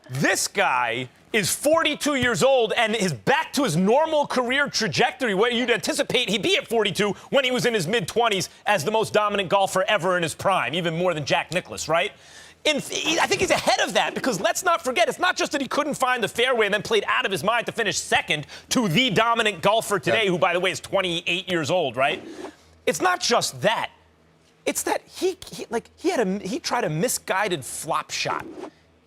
This guy is 42 years old and is back to his normal career trajectory where you'd anticipate he'd be at 42 when he was in his mid-20s as the most dominant golfer ever in his prime, even more than Jack Nicklaus, right? I think he's ahead of that because let's not forget, it's not just that he couldn't find the fairway and then played out of his mind to finish second to the dominant golfer today, who, by the way, is 28 years old, right? It's not just that. It's that he tried a misguided flop shot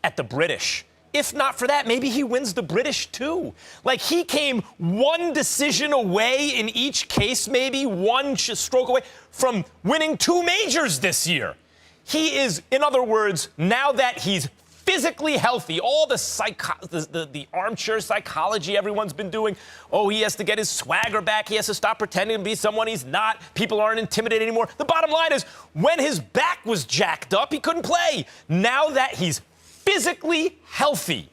at the British. If not for that, maybe he wins the British too. Like, he came one decision away in each case, maybe one stroke away from winning 2 majors this year. He is, in other words, now that he's physically healthy, all the armchair psychology everyone's been doing, he has to get his swagger back, he has to stop pretending to be someone he's not, people aren't intimidated anymore. The bottom line is, when his back was jacked up, he couldn't play. Now that he's physically healthy,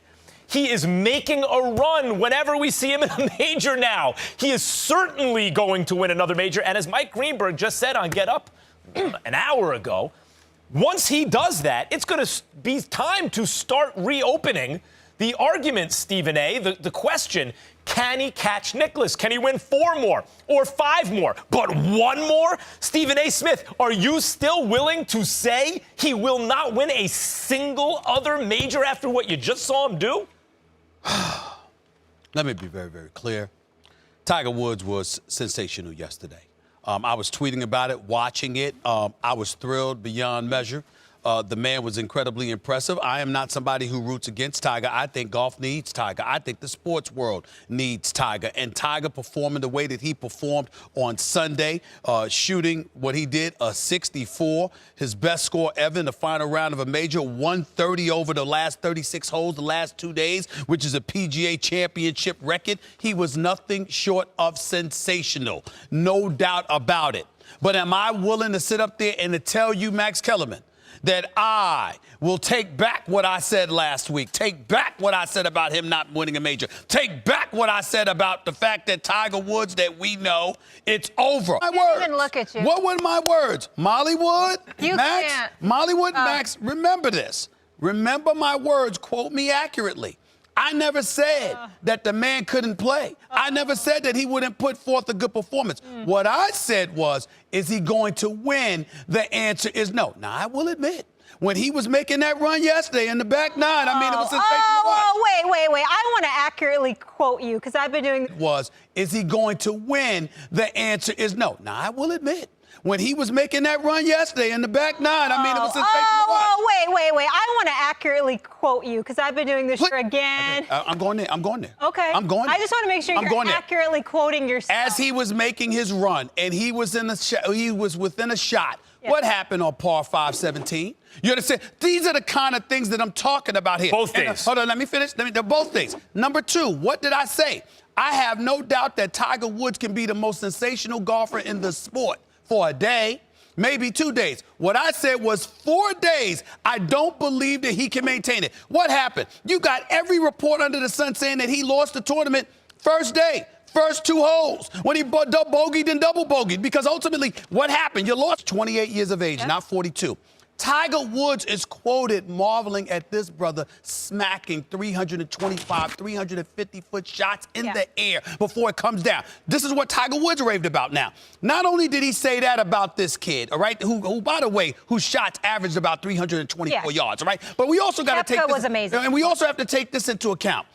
he is making a run whenever we see him in a major now. He is certainly going to win another major, and as Mike Greenberg just said on Get Up an hour ago, once he does that, it's going to be time to start reopening the argument, Stephen A., the question, can he catch Nicklaus? Can he win 4 more or 5 more? But 1 more? Stephen A. Smith, are you still willing to say he will not win a single other major after what you just saw him do? Let me be very, very clear. Tiger Woods was sensational yesterday. I was tweeting about it, watching it. I was thrilled beyond measure. The man was incredibly impressive. I am not somebody who roots against Tiger. I think golf needs Tiger. I think the sports world needs Tiger. And Tiger performing the way that he performed on Sunday, shooting what he did, a 64, his best score ever in the final round of a major, 130 over the last 36 holes the last 2 days, which is a PGA championship record. He was nothing short of sensational. No doubt about it. But am I willing to sit up there and to tell you, Max Kellerman, that I will take back what I said last week, take back what I said about him not winning a major, take back what I said about the fact that Tiger Woods, that we know, it's over. My words. Even look at you. What were my words? Mollywood? You Max? can't. Mollywood, Max, remember this. Remember my words. Quote me accurately. I never said that the man couldn't play. I never said that he wouldn't put forth a good performance. What I said was, is he going to win? The answer is no. Now, I will admit, when he was making that run yesterday in the back 9, I mean, it was sensational. Wait. I want to accurately quote you because I've been doing... Is he going to win? The answer is no. Now, I will admit, when he was making that run yesterday in the back 9, I mean, it was sensational. Wait. I want to accurately quote you because I've been doing this year again. Okay, I'm going there. Okay. I'm going there. I just want to make sure you're accurately quoting yourself. As he was making his run and he was within a shot, what happened on par 5-17? You understand? These are the kind of things that I'm talking about here. Both days. Hold on, let me finish. They're both days. Number 2, what did I say? I have no doubt that Tiger Woods can be the most sensational golfer in the sport for a day, maybe 2 days. What I said was 4 days. I don't believe that he can maintain it. What happened? You got every report under the sun saying that he lost the tournament first day. First 2 holes, when he bogeyed and double bogeyed, because ultimately, what happened? You lost 28 years of age, not 42. Tiger Woods is quoted marveling at this brother smacking 325, 350-foot shots in the air before it comes down. This is what Tiger Woods raved about now. Not only did he say that about this kid, all right, who by the way, whose shots averaged about 324 yards, all right? But we also got to take this. was amazing. And we also have to take this into account.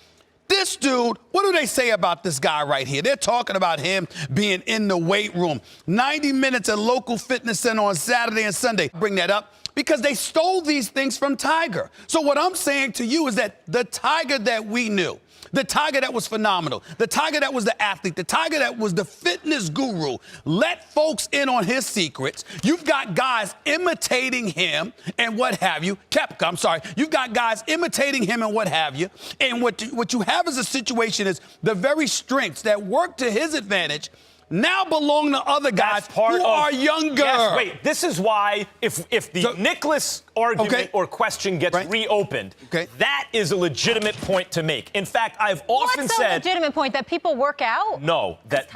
This dude, what do they say about this guy right here? They're talking about him being in the weight room. 90 minutes at local fitness center on Saturday and Sunday. Bring that up because they stole these things from Tiger. So what I'm saying to you is that the Tiger that we knew, the Tiger that was phenomenal, the Tiger that was the athlete, the Tiger that was the fitness guru, let folks in on his secrets. You've got guys imitating him and what have you. Koepka, I'm sorry. You've got guys imitating him and what have you. And what you have as a situation is the very strengths that work to his advantage now belong to other guys That's part who of, are younger. Yes, wait. This is why if the Nicklaus argument or question gets reopened, that is a legitimate point to make. In fact, I've often What's said a legitimate point that people work out? no, that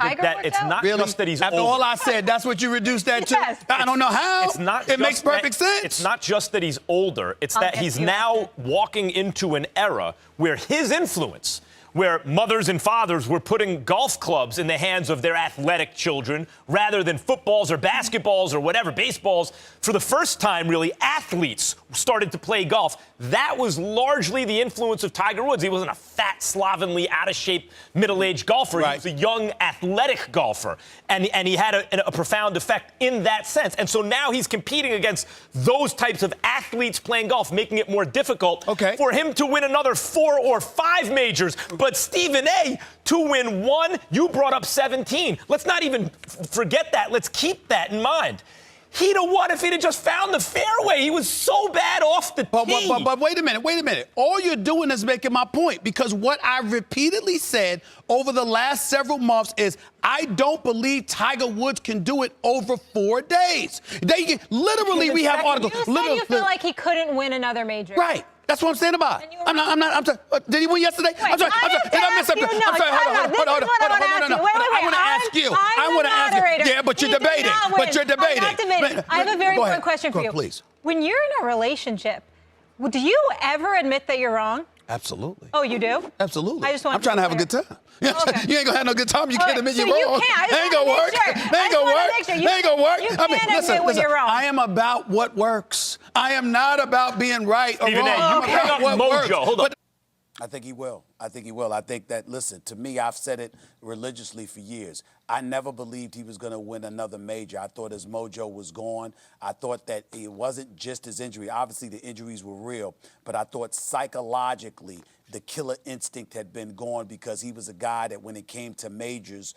it's not Really? just that he's After older. all I said, that's what you reduced that Yes. to? I don't know how. It's not. It makes perfect sense. It's not just that he's older. It's that get he's to you now walking into an era where his influence, where mothers and fathers were putting golf clubs in the hands of their athletic children rather than footballs or basketballs or whatever, baseballs. For the first time, really, athletes started to play golf. That was largely the influence of Tiger Woods. He wasn't a fat, slovenly, out-of-shape, middle-aged golfer. He was a young, athletic golfer. And he had a profound effect in that sense. And so now he's competing against those types of athletes playing golf, making it more difficult for him to win another 4 or 5 majors. But Stephen A., to win 1, you brought up 17. Let's not even forget that. Let's keep that in mind. He'd have won if he'd have just found the fairway. He was so bad off the tee. But wait a minute. All you're doing is making my point, because what I've repeatedly said over the last several months is I don't believe Tiger Woods can do it over 4 days. We have articles. You said you feel like he couldn't win another major. Right. That's what I'm saying about it. I'm sorry. Did he win yesterday? Wait, I'm sorry. Did I miss something? I'm sorry. Hold on. I want to ask you. I want to ask you. Yeah, but you're debating. I have a very important question for you. Please. When you're in a relationship, do you ever admit that you're wrong? Absolutely. Oh, you do? Absolutely. I just want I'm trying to have a good time. You ain't gonna have no good time. You can't admit you're wrong. It ain't gonna work. Ain't gonna work. Ain't gonna work. I mean, listen. You're wrong. I am about what works. I am not about being right or Stephen wrong. A., I'm about what works. Hold on. I think he will. I think that, listen, to me, I've said it religiously for years. I never believed he was going to win another major. I thought his mojo was gone. I thought that it wasn't just his injury. Obviously, the injuries were real, but I thought psychologically the killer instinct had been gone, because he was a guy that when it came to majors,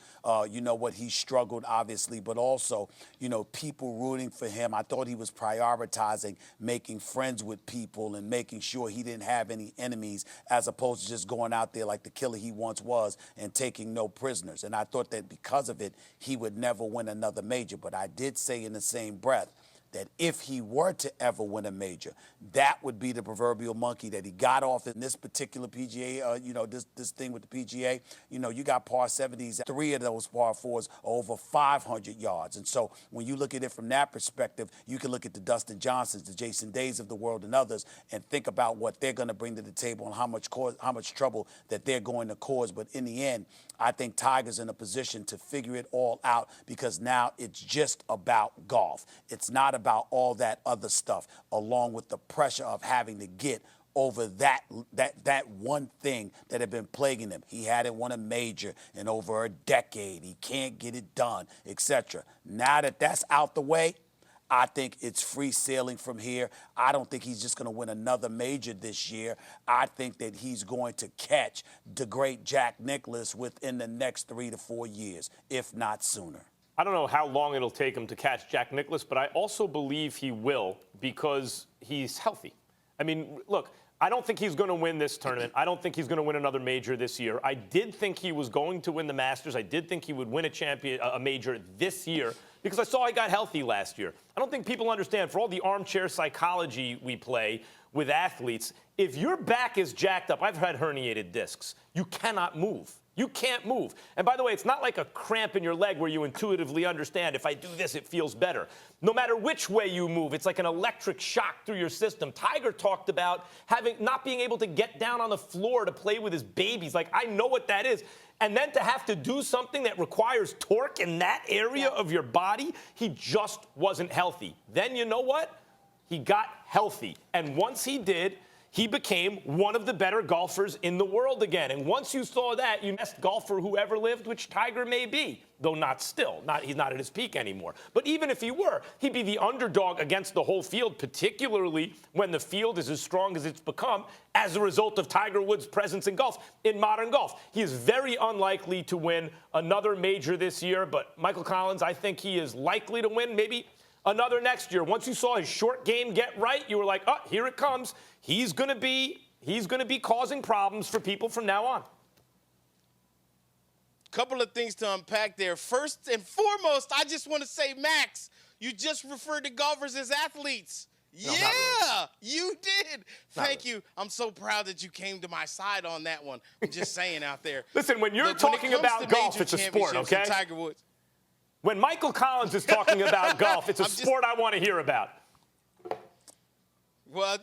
he struggled, obviously, but also, people rooting for him. I thought he was prioritizing making friends with people and making sure he didn't have any enemies, as opposed to just going out there like the killer he once was and taking no prisoners. And I thought that because of it, he would never win another major. But I did say in the same breath that if he were to ever win a major, that would be the proverbial monkey that he got off in this particular PGA, this thing with the PGA. You got par 70s, 3 of those par 4s are over 500 yards. And so when you look at it from that perspective, you can look at the Dustin Johnsons, the Jason Days of the world and others, and think about what they're going to bring to the table and how much trouble that they're going to cause. But in the end, I think Tiger's in a position to figure it all out, because now it's just about golf. It's not about all that other stuff, along with the pressure of having to get over that one thing that had been plaguing him. He hadn't won a major in over a decade. He can't get it done, etc. Now that that's out the way, I think it's free sailing from here. I don't think he's just going to win another major this year. I think that he's going to catch the great Jack Nicklaus within the next 3 to 4 years, if not sooner. I don't know how long it'll take him to catch Jack Nicklaus, but I also believe he will, because he's healthy. I mean, look, I don't think he's going to win this tournament. I don't think he's going to win another major this year. I did think he was going to win the Masters. I did think he would win a major this year, because I saw he got healthy last year. I don't think people understand, for all the armchair psychology we play with athletes, if your back is jacked up, I've had herniated discs, you cannot move. You can't move. And by the way, it's not like a cramp in your leg where you intuitively understand, if I do this, it feels better. No matter which way you move, it's like an electric shock through your system. Tiger talked about not being able to get down on the floor to play with his babies. Like, I know what that is. And then to have to do something that requires torque in that area of your body, he just wasn't healthy. Then you know what? He got healthy. And once he did, he became one of the better golfers in the world again. And once you saw that, you best golfer who ever lived, which Tiger may be, though he's not at his peak anymore. But even if he were, he'd be the underdog against the whole field, particularly when the field is as strong as it's become as a result of Tiger Woods' presence in modern golf. He is very unlikely to win another major this year, but Michael Collins, I think he is likely to win maybe another next year. Once you saw his short game get right, you were like, oh, here it comes. He's going to be causing problems for people from now on. Couple of things to unpack there. First and foremost, I just want to say, Max, you just referred to golfers as athletes. No, not yeah, really. you did. Thank you. I'm so proud that you came to my side on that one. I'm just saying out there. Listen, when you're Look, when it talking comes about to golf, major it's a sport, championships okay? and Tiger Woods. When Michael Collins is talking about golf, it's a I'm just- sport I want to hear about. Well,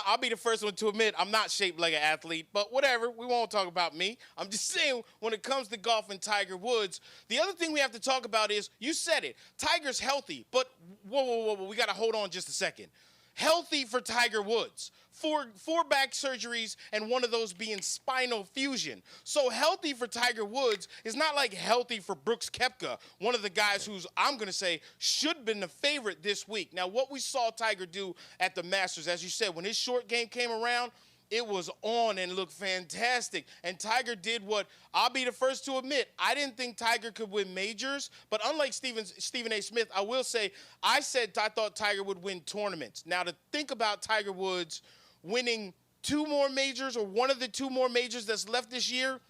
I'll be the first one to admit I'm not shaped like an athlete, but whatever. We won't talk about me. I'm just saying when it comes to golf and Tiger Woods, the other thing we have to talk about is, you said it, Tiger's healthy, but whoa, we got to hold on just a second. Healthy for Tiger Woods. Four back surgeries and one of those being spinal fusion. So healthy for Tiger Woods is not like healthy for Brooks Koepka, one of the guys who's, I'm going to say, should have been the favorite this week. Now, what we saw Tiger do at the Masters, as you said, when his short game came around, it was on and looked fantastic. And Tiger did what I'll be the first to admit. I didn't think Tiger could win majors, but unlike Stephen A. Smith, I will say I thought Tiger would win tournaments. Now, to think about Tiger Woods winning 2 more majors or one of the 2 more majors that's left this year,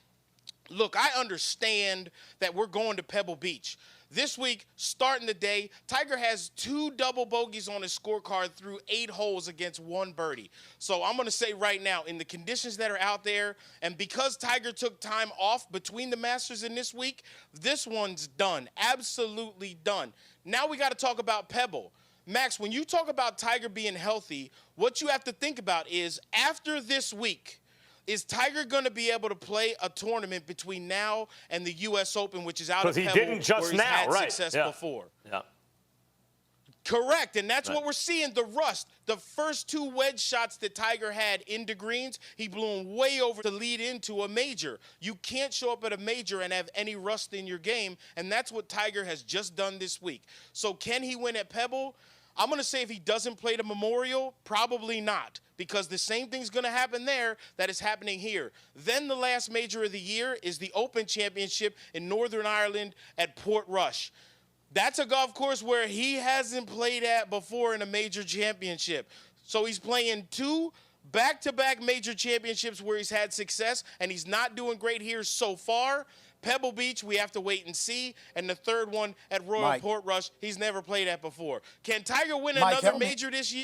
look, I understand that we're going to Pebble Beach. This week, starting the day, Tiger has 2 double bogeys on his scorecard through 8 holes against 1 birdie. So I'm going to say right now, in the conditions that are out there, and because Tiger took time off between the Masters and this week, this one's done. Absolutely done. Now we got to talk about Pebble. Max, when you talk about Tiger being healthy, what you have to think about is after this week, is Tiger going to be able to play a tournament between now and the U.S. Open, which is out of Because Pebble, he didn't just where he's now, had right? success Yeah. before? Yeah. Correct, and that's Right. what we're seeing, the rust. The first 2 wedge shots that Tiger had into greens, he blew them way over to lead into a major. You can't show up at a major and have any rust in your game, and that's what Tiger has just done this week. So can he win at Pebble? I'm going to say if he doesn't play the Memorial, probably not, because the same thing's going to happen there that is happening here. Then the last major of the year is the Open Championship in Northern Ireland at Portrush. That's a golf course where he hasn't played at before in a major championship. So he's playing 2 back-to-back major championships where he's had success, and he's not doing great here so far. Pebble Beach, we have to wait and see. And the third one at Royal Mike. Portrush, he's never played at before. Can Tiger win Mike, another help me. major this year?